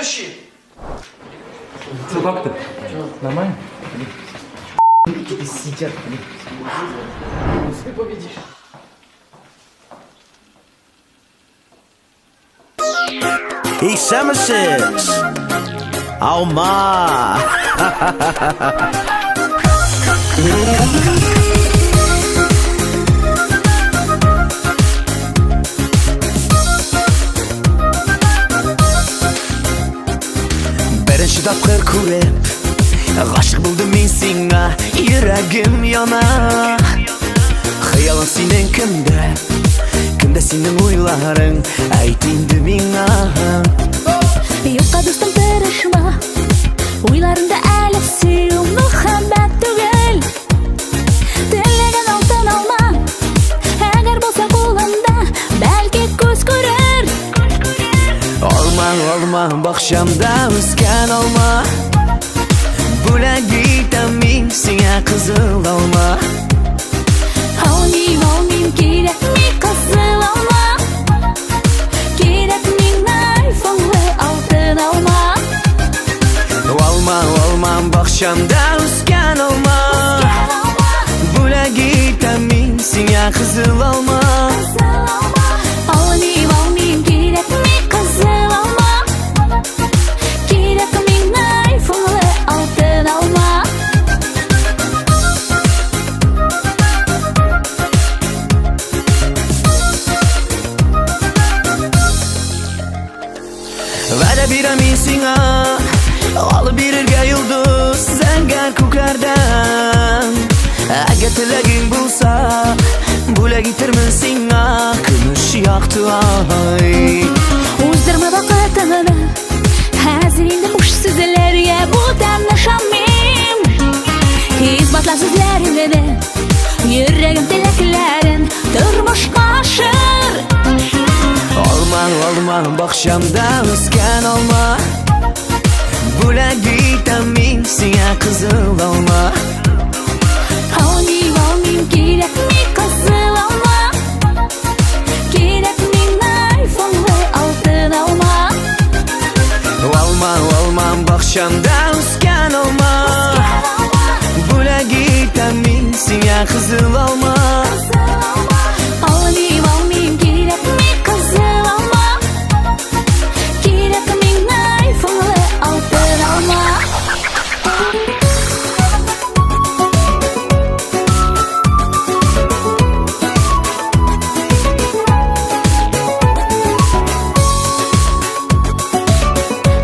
Следующий. Что, как ты? Нормально? Какие сидят, блин. Ты победишь. He summerses. Oh my. Birinchi topqir ko'rib g'oshiq bo'ldim men senga, yuragim yonar. Xayolim sening kimda sening o'ylaring, ayt endi menga. Юкка дустым тырышма, уйларында әлі сүю мөхәббәт түгел. Теләгән алтын алма, әгәр булса кулымда, бәлки күз күрер. Olma бакчамда үскән алма, бүләк итәм мин сиңа кызыл алма. Алмыйм, кирәкми кызыл алма, кирәкми айфонлы алтын алма. Olma бакчамда үскән алма, бүләк итәм мин сиңа кызыл алма. Алмыйм, кирәкми кызыл алма, кирәкми айфонлы алтын алма. Va'da beraman senga, olib bererga yulduz zangor ko'kardan. Agar tilaging bo'lsa, bo'lak etarman senga kumush yoqti. Уздырма вакытыңны, хәзер инде буш сүзләргә бүтән ышанмыйм. Исбатлар сүзләреңне, йөрәгем теләкләрен тормышка ашыр. Olma бакчамда үскән алма, бүләк итәм мин сиңа кызыл алма. Алмыйм, кирәкми кызыл алма, кирәкми айфонлы алтын алма. Olma бакчамда үскән алма, бүләк итәм мин сиңа кызыл алма. Алмыйм, кирәкми кызыл алма, кирәкми айфонлы алтын алма.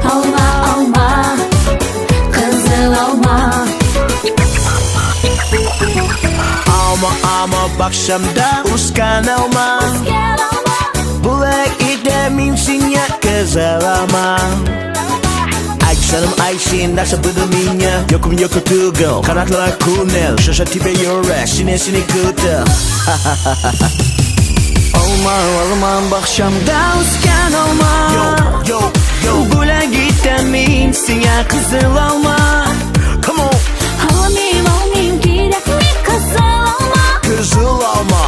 Алма, кызыл алма. Alma бакчамда үскән алма, бүләк итәм мин сиңа кызыл алма. Ay canım ay sen nasıl buldun меня, yokum түгел, kanatlar күнел, шаша тебе yürek, seni kötü. Olma бакчамда үскән алма, бүләк итәм мин сиңа кызыл алма. Come on. Алмыйм, кирәкми кызыл алма, Кызыл алма,